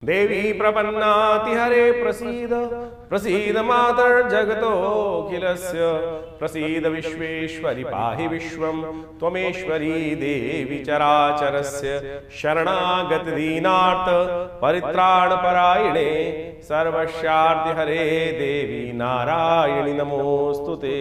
देवी प्रपन्नातिहरे प्रसीद प्रसीद मातर्जगतोऽखिलस्य प्रसीद विश्वेश्वरि पाहि विश्वं त्वमेश्वरी देवी चराचरस्य शरणागतदीनार्थ परित्राणपरायणे सर्वस्यार्तिहरे देवी नारायणी नमोस्तुते।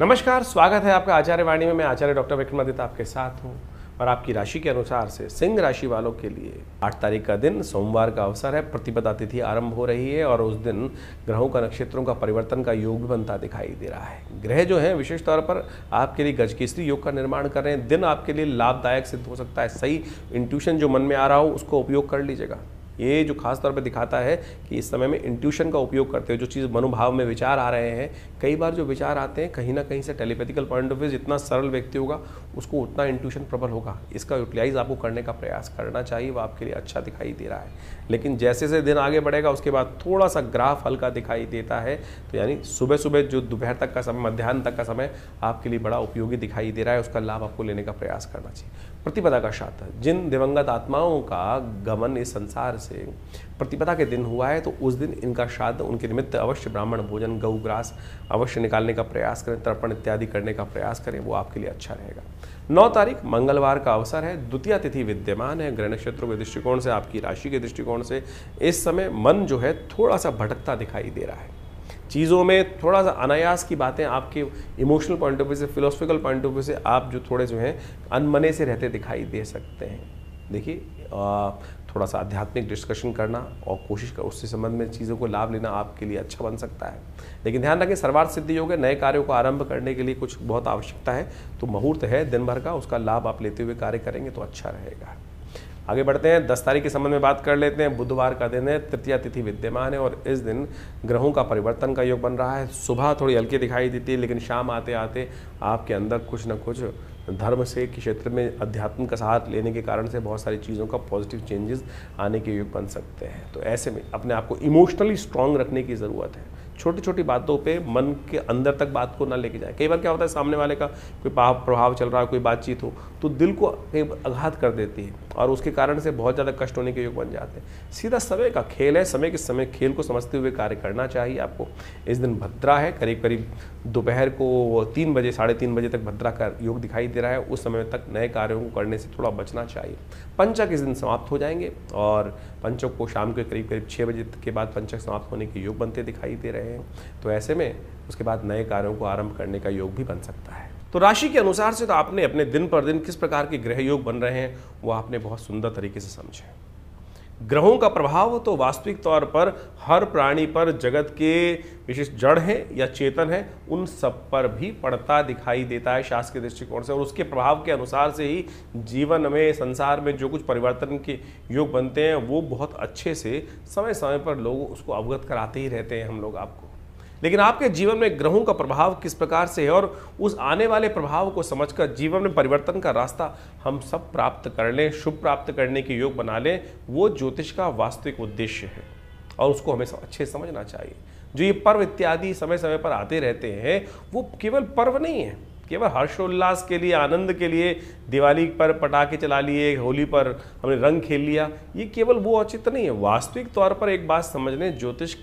नमस्कार, स्वागत है आपका आचार्य वाणी में। मैं आचार्य डॉक्टर विक्रमादित्य आपके साथ हूँ और आपकी राशि के अनुसार से सिंह राशि वालों के लिए 8 तारीख का दिन सोमवार का अवसर है। प्रतिपदा तिथि आरंभ हो रही है और उस दिन ग्रहों का नक्षत्रों का परिवर्तन का योग भी बनता दिखाई दे रहा है। ग्रह जो है विशेष तौर पर आपके लिए गजकेसरी योग का निर्माण कर रहे हैं। दिन आपके लिए लाभदायक सिद्ध हो सकता है। सही इंट्यूशन जो मन में आ रहा हो उसको उपयोग कर लीजिएगा। ये जो खास तौर पे दिखाता है कि इस समय में इंट्यूशन का उपयोग करते हो। जो चीज़ मनोभाव में विचार आ रहे हैं, कई बार जो विचार आते हैं कहीं ना कहीं से टेलीपैथिकल पॉइंट ऑफ व्यू, जितना सरल व्यक्ति होगा उसको उतना इंट्यूशन प्रबल होगा। इसका यूटिलाइज आपको करने का प्रयास करना चाहिए, वो आपके लिए अच्छा दिखाई दे रहा है। लेकिन जैसे जैसे दिन आगे बढ़ेगा उसके बाद थोड़ा सा ग्राफ हल्का दिखाई देता है। तो यानी सुबह सुबह जो दोपहर तक का समय, मध्याह्न तक का समय आपके लिए बड़ा उपयोगी दिखाई दे रहा है। उसका लाभ आपको लेने का प्रयास करना चाहिए। प्रतिपदा का श्राद्ध, जिन दिवंगत आत्माओं का गमन इस संसार से प्रतिपदा के दिन हुआ है, तो उस दिन इनका श्राद्ध, उनके निमित्त अवश्य ब्राह्मण भोजन, गौ ग्रास अवश्य निकालने का प्रयास करें, तर्पण इत्यादि करने का प्रयास करें, वो आपके लिए अच्छा रहेगा। 9 तारीख मंगलवार का अवसर है। द्वितीय तिथि विद्यमान है। ग्रह नक्षत्रों के दृष्टिकोण से, आपकी राशि के दृष्टिकोण से इस समय मन जो है थोड़ा सा भटकता दिखाई दे रहा है। चीज़ों में थोड़ा सा अनायास की बातें आपके इमोशनल पॉइंट ऑफ व्यू से, फिलोसफिकल पॉइंट ऑफ व्यू से आप जो थोड़े जो हैं अनमने से रहते दिखाई दे सकते हैं। देखिए, थोड़ा सा आध्यात्मिक डिस्कशन करना और कोशिश कर उससे संबंध में चीज़ों को लाभ लेना आपके लिए अच्छा बन सकता है। लेकिन ध्यान रखें, सर्वार्थ सिद्धि योग है। नए कार्यों को आरंभ करने के लिए कुछ बहुत आवश्यकता है, तो मुहूर्त है दिन भर का, उसका लाभ आप लेते हुए कार्य करेंगे तो अच्छा रहेगा। आगे बढ़ते हैं। 10 तारीख के संबंध में बात कर लेते हैं। बुधवार का दिन है। तृतीया तिथि विद्यमान है और इस दिन ग्रहों का परिवर्तन का योग बन रहा है। सुबह थोड़ी हल्की दिखाई देती है, लेकिन शाम आते आते आपके अंदर कुछ न कुछ धर्म से के क्षेत्र में अध्यात्म का सहारा लेने के कारण से बहुत सारी चीज़ों का पॉजिटिव चेंजेस आने के योग बन सकते हैं। तो ऐसे में अपने आप को इमोशनली स्ट्रांग रखने की ज़रूरत है। छोटी छोटी बातों पे मन के अंदर तक बात को ना लेके जाए। कई बार क्या होता है, सामने वाले का कोई प्रभाव चल रहा है, कोई बातचीत हो तो दिल को आघात कर देती है और उसके कारण से बहुत ज़्यादा कष्ट होने के योग बन जाते हैं। सीधा समय का खेल है, समय के समय खेल को समझते हुए कार्य करना चाहिए आपको। इस दिन भद्रा है। करीब करीब दोपहर को 3 बजे, 3:30 बजे तक भद्रा का योग दिखाई दे रहा है। उस समय तक नए कार्यों को करने से थोड़ा बचना चाहिए। पंचक इस दिन समाप्त हो जाएंगे और पंचक को शाम के करीब करीब 6 बजे के बाद पंचक समाप्त होने के योग बनते दिखाई दे रहे हैं। तो ऐसे में उसके बाद नए कार्यों को आरंभ करने का योग भी बन सकता है। तो राशि के अनुसार से तो आपने अपने दिन पर दिन किस प्रकार के ग्रह योग बन रहे हैं वो आपने बहुत सुंदर तरीके से समझे। ग्रहों का प्रभाव तो वास्तविक तौर पर हर प्राणी पर, जगत के विशेष जड़ है या चेतन है, उन सब पर भी पड़ता दिखाई देता है शास्त्र के दृष्टिकोण से। और उसके प्रभाव के अनुसार से ही जीवन में, संसार में जो कुछ परिवर्तन के योग बनते हैं वो बहुत अच्छे से समय समय पर लोग उसको अवगत कराते ही रहते हैं हम लोग आपको। लेकिन आपके जीवन में ग्रहों का प्रभाव किस प्रकार से है और उस आने वाले प्रभाव को समझकर जीवन में परिवर्तन का रास्ता हम सब प्राप्त कर लें, शुभ प्राप्त करने के योग बना लें, वो ज्योतिष का वास्तविक उद्देश्य है और उसको हमें अच्छे समझना चाहिए। जो ये पर्व इत्यादि समय समय पर आते रहते हैं वो केवल पर्व नहीं है, केवल हर्षोल्लास के लिए, आनंद के लिए, दिवाली पर पटाखे चला लिए, होली पर हमने रंग खेल लिया, ये केवल वो औचित्य नहीं है। वास्तविक तौर पर एक बात समझ लें, ज्योतिष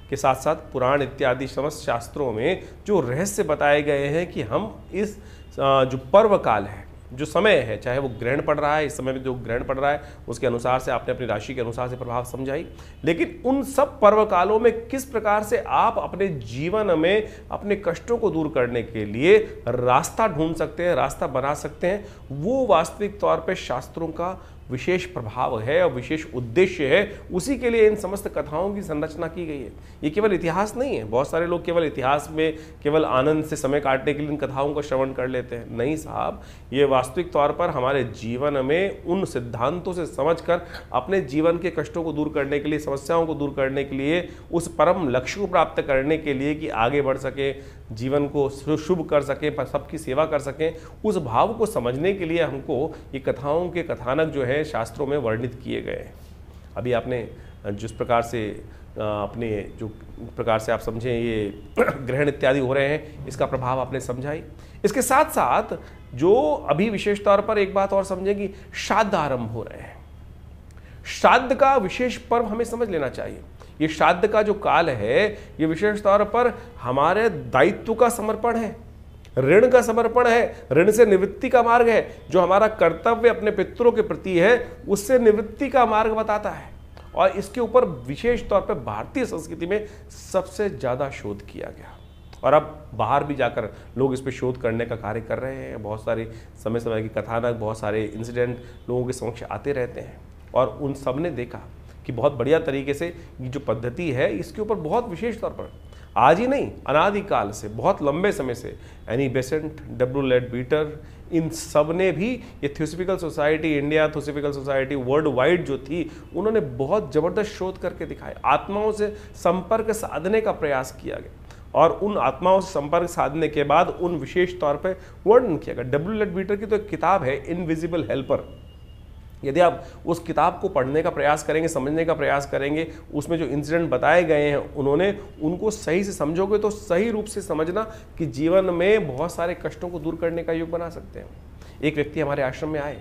के साथ साथ पुराण इत्यादि समस्त शास्त्रों में जो रहस्य बताए गए हैं कि हम इस जो पर्व काल है, जो समय है, चाहे वो ग्रहण पड़ रहा है, इस समय में जो ग्रहण पड़ रहा है उसके अनुसार से आपने अपनी राशि के अनुसार से प्रभाव समझाई, लेकिन उन सब पर्व कालों में किस प्रकार से आप अपने जीवन में अपने कष्टों को दूर करने के लिए रास्ता ढूंढ सकते हैं, रास्ता बना सकते हैं, वो वास्तविक तौर पे शास्त्रों का विशेष प्रभाव है और विशेष उद्देश्य है। उसी के लिए इन समस्त कथाओं की संरचना की गई है। ये केवल इतिहास नहीं है। बहुत सारे लोग केवल इतिहास में केवल आनंद से समय काटने के लिए इन कथाओं का श्रवण कर लेते हैं। नहीं साहब, ये वास्तविक तौर पर हमारे जीवन में उन सिद्धांतों से समझकर अपने जीवन के कष्टों को दूर करने के लिए, समस्याओं को दूर करने के लिए, उस परम लक्ष्य को प्राप्त करने के लिए कि आगे बढ़ सके, जीवन को शुभ कर सके, सबकी सेवा कर सकें, उस भाव को समझने के लिए हमको ये कथाओं के कथानक जो है शास्त्रों में वर्णित किए गए हैं। अभी आपने जिस प्रकार से अपने जो प्रकार से आप समझें ये ग्रहण इत्यादि हो रहे हैं, इसका प्रभाव आपने समझाई। इसके साथ साथ जो अभी विशेष तौर पर एक बात और समझें कि श्राद्ध आरंभ हो रहे हैं। श्राद्ध का विशेष पर्व हमें समझ लेना चाहिए। ये श्राद्ध का जो काल है, ये विशेष तौर पर हमारे दायित्व का समर्पण है, ऋण का समर्पण है, ऋण से निवृत्ति का मार्ग है। जो हमारा कर्तव्य अपने पितरों के प्रति है, उससे निवृत्ति का मार्ग बताता है। और इसके ऊपर विशेष तौर पर भारतीय संस्कृति में सबसे ज्यादा शोध किया गया, और अब बाहर भी जाकर लोग इस पर शोध करने का कार्य कर रहे हैं। बहुत सारे समय समय की कथानक, बहुत सारे इंसिडेंट लोगों के समक्ष आते रहते हैं, और उन सब ने देखा कि बहुत बढ़िया तरीके से ये जो पद्धति है, इसके ऊपर बहुत विशेष तौर पर आज ही नहीं, अनादिकाल से, बहुत लंबे समय से एनी बेसेंट, डब्ल्यू लेडबीटर, इन सब ने भी ये theosophical society India, theosophical society world wide जो थी, उन्होंने बहुत जबरदस्त शोध करके दिखाए। आत्माओं से संपर्क साधने का प्रयास किया गया, और उन आत्माओं से संपर्क साधने के बाद उन विशेष तौर पर वर्णन किया गया। डब्ल्यू लेडबीटर की तो एक किताब है, इनविजिबल हेल्पर। यदि आप उस किताब को पढ़ने का प्रयास करेंगे, समझने का प्रयास करेंगे, उसमें जो इंसिडेंट बताए गए हैं उन्होंने उनको सही से समझोगे तो सही रूप से समझना कि जीवन में बहुत सारे कष्टों को दूर करने का योग बना सकते हैं। एक व्यक्ति हमारे आश्रम में आए,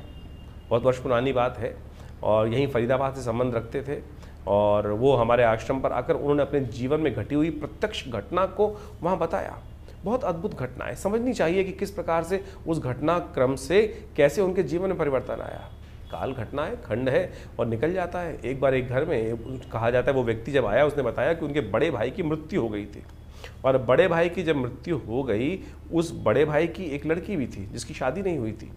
बहुत वर्ष पुरानी बात है, और यहीं फरीदाबाद से संबंध रखते थे, और वो हमारे आश्रम पर आकर उन्होंने अपने जीवन में घटी हुई प्रत्यक्ष घटना को वहाँ बताया। बहुत अद्भुत घटना है, समझनी चाहिए कि किस प्रकार से उस घटना क्रम से कैसे उनके जीवन में परिवर्तन आया। काल घटना है, खंड है, और निकल जाता है। एक बार एक घर में कहा जाता है, वो व्यक्ति जब आया उसने बताया कि उनके बड़े भाई की मृत्यु हो गई थी, और बड़े भाई की जब मृत्यु हो गई, उस बड़े भाई की एक लड़की भी थी जिसकी शादी नहीं हुई थी।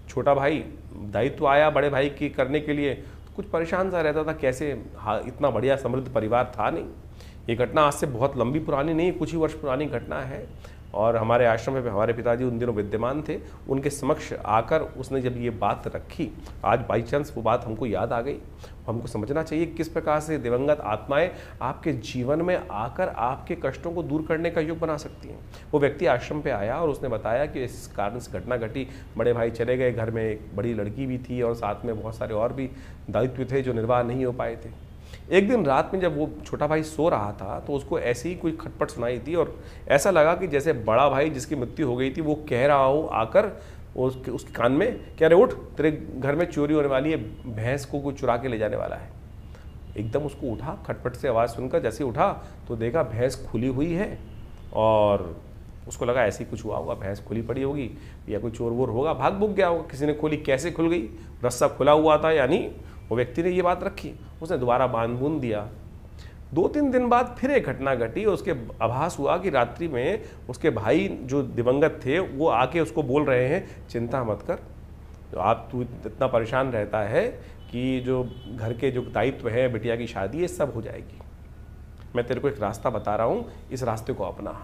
छोटा भाई दायित्व आया बड़े भाई की करने के लिए, कुछ परेशान सा रहता था, कैसे, हाँ, इतना बढ़िया समृद्ध परिवार था नहीं। ये घटना आज से बहुत लंबी पुरानी नहीं, कुछ ही वर्ष पुरानी घटना है, और हमारे आश्रम में हमारे पिताजी उन दिनों विद्यमान थे। उनके समक्ष आकर उसने जब ये बात रखी, आज बाई चांस वो बात हमको याद आ गई। हमको समझना चाहिए किस प्रकार से दिवंगत आत्माएं आपके जीवन में आकर आपके कष्टों को दूर करने का योग बना सकती हैं। वो व्यक्ति आश्रम पे आया और उसने बताया कि इस कारण से घटना घटी, बड़े भाई चले गए, घर में एक बड़ी लड़की भी थी, और साथ में बहुत सारे और भी दायित्व थे जो निर्वाह नहीं हो पाए थे। एक दिन रात में जब वो छोटा भाई सो रहा था, तो उसको ऐसी ही कोई खटपट सुनाई थी, और ऐसा लगा कि जैसे बड़ा भाई जिसकी मृत्यु हो गई थी वो कह रहा हो आकर उसके कान में, कह रहे उठ, तेरे घर में चोरी होने वाली है, भैंस को कोई चुरा के ले जाने वाला है। एकदम उसको उठा, खटपट से आवाज़ सुनकर जैसे उठा तो देखा भैंस खुली हुई है, और उसको लगा ऐसे ही कुछ हुआ होगा, भैंस खुली पड़ी होगी या कोई चोर वोर होगा, भाग भूग गया होगा, किसी ने खोली। कैसे खुल गई? रस्सा खुला हुआ था, यानी वो व्यक्ति ने ये बात रखी, उसने दोबारा बांध बूंद दिया। 2-3 दिन बाद फिर एक घटना घटी, उसके आभास हुआ कि रात्रि में उसके भाई जो दिवंगत थे वो आके उसको बोल रहे हैं, चिंता मत कर, तू इतना परेशान रहता है कि जो घर के जो दायित्व है, बिटिया की शादी है, सब हो जाएगी। मैं तेरे को एक रास्ता बता रहा हूँ, इस रास्ते को अपना।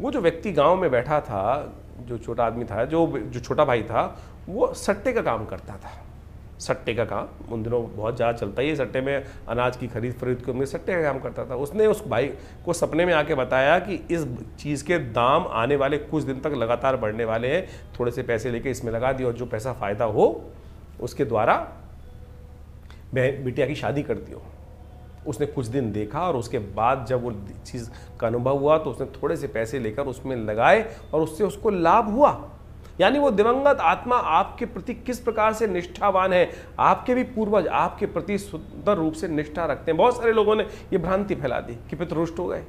वो जो व्यक्ति गांव में बैठा था, जो छोटा आदमी था, जो छोटा भाई था, वो सट्टे का काम करता था। सट्टे का काम उन दिनों बहुत ज़्यादा चलता ही है, सट्टे में अनाज की खरीद फरीद के, उनमें सट्टे का काम करता था। उसने उस भाई को सपने में आके बताया कि इस चीज़ के दाम आने वाले कुछ दिन तक लगातार बढ़ने वाले हैं, थोड़े से पैसे लेके इसमें लगा दियो, और जो पैसा फ़ायदा हो उसके द्वारा बिटिया की शादी कर दियो। उसने कुछ दिन देखा, और उसके बाद जब वो चीज़ का अनुभव हुआ तो उसने थोड़े से पैसे लेकर उसमें लगाए, और उससे उसको लाभ हुआ। यानी वो दिवंगत आत्मा आपके प्रति किस प्रकार से निष्ठावान है, आपके भी पूर्वज आपके प्रति सुंदर रूप से निष्ठा रखते हैं। बहुत सारे लोगों ने ये भ्रांति फैला दी कि पितृ रुष्ट हो गए।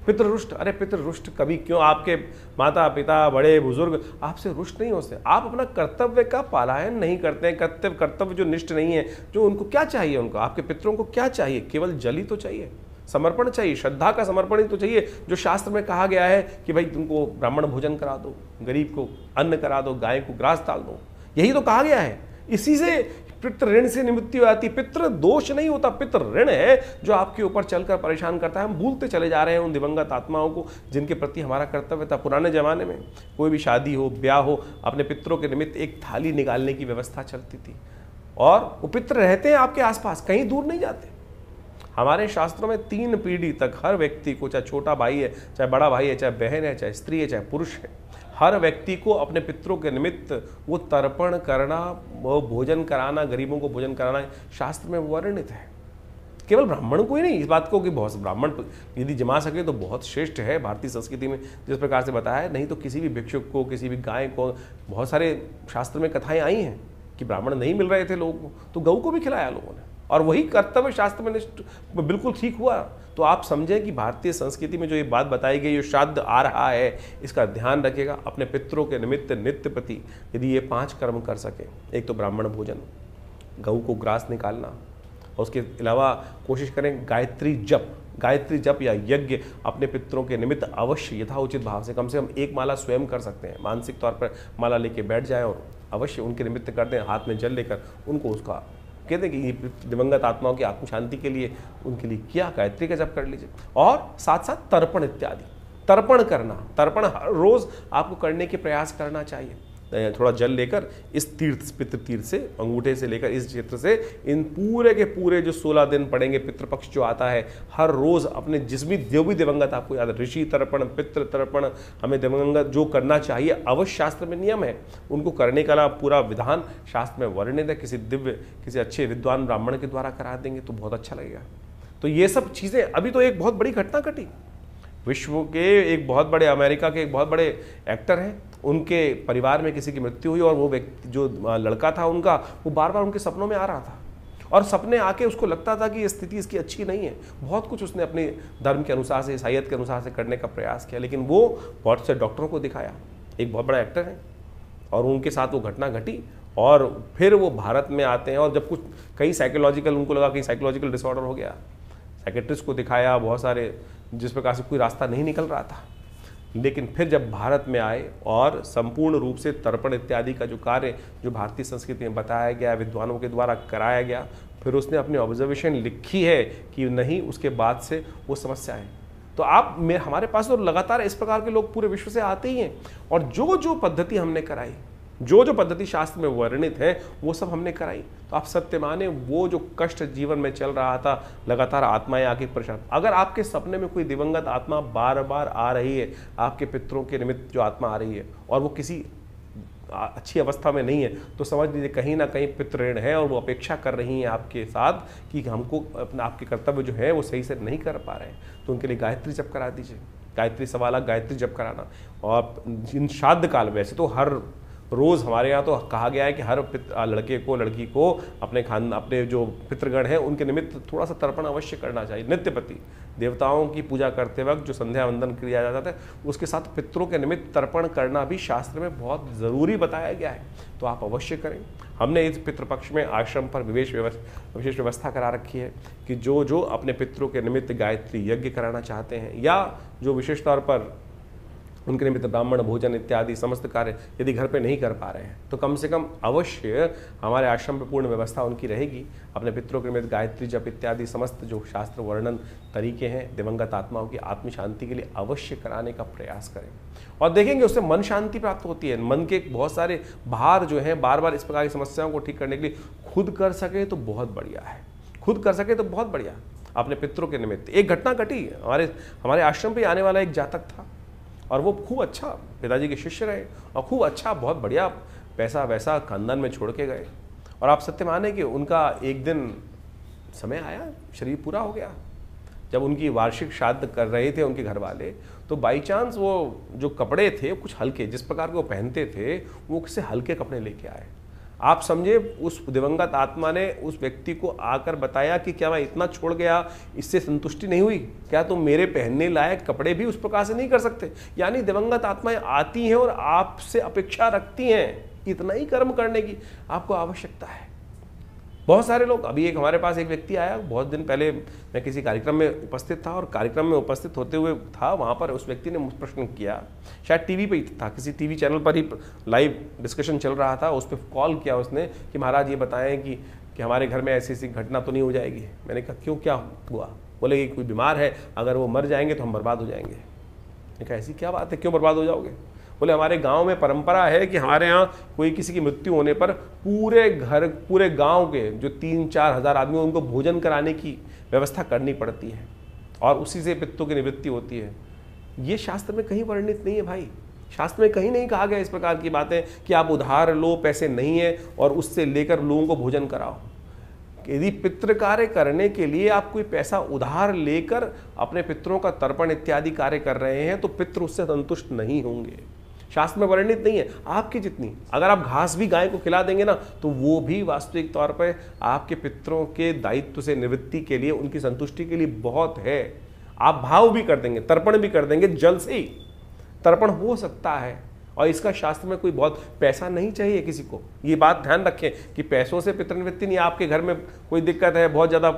पितृ रुष्ट, अरे पितृ रुष्ट कभी क्यों? आपके माता पिता बड़े बुजुर्ग आपसे रुष्ट नहीं होते। आप अपना कर्तव्य का पालन नहीं करते हैं। कर्तव्य जो निष्ठ नहीं है, जो उनको क्या चाहिए, उनको आपके पितरों को क्या चाहिए? केवल जल ही तो चाहिए, समर्पण चाहिए, श्रद्धा का समर्पण ही तो चाहिए। जो शास्त्र में कहा गया है कि भाई तुमको ब्राह्मण भोजन करा दो, गरीब को अन्न करा दो, गाय को ग्रास डाल दो, यही तो कहा गया है। इसी से पितृ ऋण से निवृत्ति आती। पितृ दोष नहीं होता, पितृ ऋण है जो आपके ऊपर चलकर परेशान करता है। हम भूलते चले जा रहे हैं उन दिवंगत आत्माओं को जिनके प्रति हमारा कर्तव्य था। पुराने जमाने में कोई भी शादी हो, ब्याह हो, अपने पितरों के निमित्त एक थाली निकालने की व्यवस्था चलती थी, और वो पितृ रहते हैं आपके आसपास, कहीं दूर नहीं जाते। हमारे शास्त्रों में 3 पीढ़ी तक हर व्यक्ति को, चाहे छोटा भाई है, चाहे बड़ा भाई है, चाहे बहन है, चाहे स्त्री है, चाहे पुरुष है, हर व्यक्ति को अपने पितरों के निमित्त वो तर्पण करना, वो भोजन कराना, गरीबों को भोजन कराना शास्त्र में वर्णित है। केवल ब्राह्मण को ही नहीं, इस बात को कि बहुत ब्राह्मण यदि जमा सके तो बहुत श्रेष्ठ है भारतीय संस्कृति में जिस प्रकार से बताया है। नहीं तो किसी भी भिक्षुक को, किसी भी गाय को, बहुत सारे शास्त्र में कथाएं आई हैं कि कि ब्राह्मण नहीं मिल रहे थे लोगों को, तो गऊ को भी खिलाया लोगों ने, और वही कर्तव्य शास्त्र में बिल्कुल ठीक हुआ। तो आप समझें कि भारतीय संस्कृति में जो ये बात बताई गई, जो श्राद्ध आ रहा है, इसका ध्यान रखिएगा। अपने पितरों के निमित्त नित्य प्रति यदि ये 5 कर्म कर सकें, एक तो ब्राह्मण भोजन, गऊ को ग्रास निकालना, और उसके अलावा कोशिश करें गायत्री जप या यज्ञ अपने पितरों के निमित्त अवश्य यथाउचित भाव से कम 1 माला स्वयं कर सकते हैं। मानसिक तौर पर माला लेके बैठ जाएं और अवश्य उनके निमित्त कर दें, हाथ में जल लेकर उनको उसका कहते हैं कि ये दिवंगत आत्माओं की आत्म शांति के लिए उनके लिए किया गायत्री का जप कर लीजिए। और साथ साथ तर्पण इत्यादि, तर्पण हर रोज आपको करने के प्रयास करना चाहिए। थोड़ा जल लेकर इस पितृ तीर्थ से, अंगूठे से लेकर इस क्षेत्र से, इन पूरे के पूरे जो 16 दिन पड़ेंगे, पितृपक्ष जो आता है, हर रोज अपने जो भी दिवंगत आपको याद है, ऋषि तर्पण, पितृ तर्पण, हमें दिवंगत जो करना चाहिए अवश्य शास्त्र में नियम है, उनको करने का पूरा विधान शास्त्र में वर्णित है। किसी अच्छे विद्वान ब्राह्मण के द्वारा करा देंगे तो बहुत अच्छा लगेगा। तो ये सब चीजें, अभी तो एक बहुत बड़ी घटना घटी, विश्व के एक बहुत बड़े, अमेरिका के एक बहुत बड़े एक्टर हैं, उनके परिवार में किसी की मृत्यु हुई, और वो व्यक्ति जो लड़का था उनका, वो बार बार उनके सपनों में आ रहा था, और सपने आके उसको लगता था कि ये स्थिति इसकी अच्छी नहीं है। बहुत कुछ उसने अपने धर्म के अनुसार से, ईसाईयत के अनुसार से करने का प्रयास किया, लेकिन वो बहुत से डॉक्टरों को दिखाया, एक बहुत बड़ा एक्टर है, और उनके साथ वो घटना घटी, और फिर वो भारत में आते हैं, और जब कुछ कई साइकोलॉजिकल, उनको लगा कि साइकोलॉजिकल डिसऑर्डर हो गया, साइकेट्रिस्ट को दिखाया, बहुत सारे, जिस प्रकार से कोई रास्ता नहीं निकल रहा था, लेकिन फिर जब भारत में आए और संपूर्ण रूप से तर्पण इत्यादि का जो कार्य जो भारतीय संस्कृति में बताया गया, विद्वानों के द्वारा कराया गया, फिर उसने अपनी ऑब्जर्वेशन लिखी है कि नहीं, उसके बाद से वो समस्या है। तो हमारे पास तो लगातार इस प्रकार के लोग पूरे विश्व से आते ही हैं, और जो पद्धति हमने कराई, जो पद्धति शास्त्र में वर्णित है, वो सब हमने कराई। तो आप सत्य माने, वो जो कष्ट जीवन में चल रहा था, लगातार आत्माएं आके परेशान, अगर आपके सपने में कोई दिवंगत आत्मा बार बार आ रही है, आपके पितरों के निमित्त जो आत्मा आ रही है, और वो किसी अच्छी अवस्था में नहीं है, तो समझ लीजिए कहीं ना कहीं पितृऋण है, और वो अपेक्षा कर रही हैं आपके साथ कि हमको आपके कर्तव्य जो है वो सही से नहीं कर पा रहे हैं। तो उनके लिए गायत्री जप करा दीजिए, गायत्री 1.25 लाख गायत्री जप कराना। और इन श्राद्ध काल, वैसे तो हर रोज़ हमारे यहाँ तो कहा गया है कि हर लड़के को, लड़की को अपने जो पितृगण हैं उनके निमित्त थोड़ा सा तर्पण अवश्य करना चाहिए। नित्य प्रति देवताओं की पूजा करते वक्त जो संध्या वंदन किया जाता है, उसके साथ पितरों के निमित्त तर्पण करना भी शास्त्र में बहुत ज़रूरी बताया गया है, तो आप अवश्य करें। हमने इस पितृपक्ष में आश्रम पर विशेष व्यवस्था करा रखी है कि जो अपने पितरों के निमित्त गायत्री यज्ञ कराना चाहते हैं, या जो विशेष तौर पर उनके निमित्त ब्राह्मण भोजन इत्यादि समस्त कार्य यदि घर पे नहीं कर पा रहे हैं, तो कम से कम अवश्य हमारे आश्रम पे पूर्ण व्यवस्था उनकी रहेगी। अपने पितरों के निमित्त गायत्री जप इत्यादि समस्त जो शास्त्र वर्णन तरीके हैं दिवंगत आत्माओं की आत्म शांति के लिए अवश्य कराने का प्रयास करें, और देखेंगे उससे मन शांति प्राप्त होती है। मन के बहुत सारे भार जो हैं, बार बार इस प्रकार की समस्याओं को ठीक करने के लिए खुद कर सके तो बहुत बढ़िया है, खुद कर सके तो बहुत बढ़िया। अपने पितरों के निमित्त एक घटना घटी, हमारे आश्रम पर आने वाला एक जातक था, और वो खूब अच्छा पिताजी के शिष्य रहे, और खूब अच्छा बहुत बढ़िया पैसा वैसा खानदान में छोड़ के गए। और आप सत्य माने कि उनका एक दिन समय आया, शरीर पूरा हो गया, जब उनकी वार्षिक श्राद्ध कर रहे थे उनके घर वाले, तो बाई चांस वो जो कपड़े थे कुछ हल्के, जिस प्रकार के वो पहनते थे वो किसी हल्के कपड़े लेके आए। आप समझे, उस दिवंगत आत्मा ने उस व्यक्ति को आकर बताया कि क्या मैं इतना छोड़ गया, इससे संतुष्टि नहीं हुई, क्या तुम मेरे पहनने लायक कपड़े भी उस प्रकार से नहीं कर सकते। यानी दिवंगत आत्माएं आती हैं और आपसे अपेक्षा रखती हैं इतना ही कर्म करने की आपको आवश्यकता है। बहुत सारे लोग, अभी एक हमारे पास एक व्यक्ति आया, बहुत दिन पहले मैं किसी कार्यक्रम में उपस्थित था, और कार्यक्रम में उपस्थित होते हुए था, वहाँ पर उस व्यक्ति ने मुझ प्रश्न किया, शायद टीवी पे ही था, किसी टीवी चैनल पर ही लाइव डिस्कशन चल रहा था, उस पर कॉल किया उसने कि महाराज ये बताएं कि हमारे घर में ऐसी ऐसी घटना तो नहीं हो जाएगी। मैंने कहा क्यों, क्या हुआ? बोले कि कोई बीमार है, अगर वो मर जाएंगे तो हम बर्बाद हो जाएंगे। मैंने कहा ऐसी क्या बात है, क्यों बर्बाद हो जाओगे? बोले हमारे गांव में परंपरा है कि हमारे यहाँ कोई किसी की मृत्यु होने पर पूरे गांव के जो 3-4 हज़ार आदमी उनको भोजन कराने की व्यवस्था करनी पड़ती है, और उसी से पितरों की निवृत्ति होती है। ये शास्त्र में कहीं वर्णित नहीं है भाई, शास्त्र में कहीं नहीं कहा गया इस प्रकार की बातें कि आप उधार लो, पैसे नहीं है और उससे लेकर लोगों को भोजन कराओ। यदि पितृ कार्य करने के लिए आप कोई पैसा उधार लेकर अपने पितरों का तर्पण इत्यादि कार्य कर रहे हैं तो पितृ उससे संतुष्ट नहीं होंगे। शास्त्र में वर्णित नहीं है आपकी जितनी। अगर आप घास भी गाय को खिला देंगे ना तो वो भी वास्तविक तौर पर आपके पितरों के दायित्व से निवृत्ति के लिए, उनकी संतुष्टि के लिए बहुत है। आप भाव भी कर देंगे, तर्पण भी कर देंगे, जल से ही तर्पण हो सकता है। और इसका शास्त्र में कोई बहुत पैसा नहीं चाहिए किसी को। ये बात ध्यान रखें कि पैसों से पितृनिवृत्ति नहीं, आपके घर में कोई दिक्कत है बहुत ज़्यादा,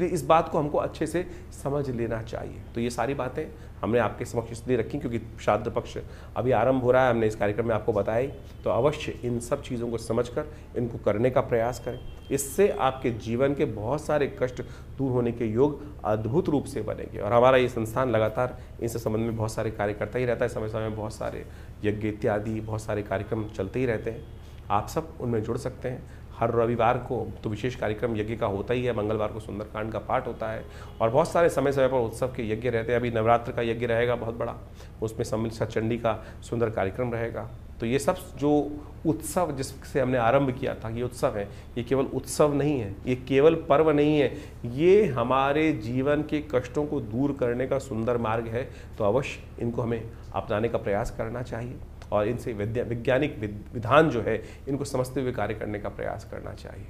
इस बात को हमको अच्छे से समझ लेना चाहिए। तो ये सारी बातें हमने आपके समक्ष इसलिए रखी क्योंकि श्राद्ध पक्ष अभी आरंभ हो रहा है, हमने इस कार्यक्रम में आपको बताया ही। तो अवश्य इन सब चीज़ों को समझकर इनको करने का प्रयास करें। इससे आपके जीवन के बहुत सारे कष्ट दूर होने के योग अद्भुत रूप से बनेंगे। और हमारा ये संस्थान लगातार इनसे संबंध में बहुत सारे कार्य करता ही रहता है। समय समय में बहुत सारे यज्ञ इत्यादि बहुत सारे कार्यक्रम चलते ही रहते हैं। आप सब उनमें जुड़ सकते हैं। हर रविवार को तो विशेष कार्यक्रम यज्ञ का होता ही है, मंगलवार को सुंदरकांड का पाठ होता है और बहुत सारे समय समय पर उत्सव के यज्ञ रहते हैं। अभी नवरात्र का यज्ञ रहेगा बहुत बड़ा, उसमें सम्मिलित सचंडी का सुंदर कार्यक्रम रहेगा। तो ये सब जो उत्सव जिससे हमने आरंभ किया था, ये उत्सव है, ये केवल उत्सव नहीं है, ये केवल पर्व नहीं है, ये हमारे जीवन के कष्टों को दूर करने का सुंदर मार्ग है। तो अवश्य इनको हमें अपनाने का प्रयास करना चाहिए और इनसे वैज्ञानिक विधान जो है इनको समझते हुए कार्य करने का प्रयास करना चाहिए।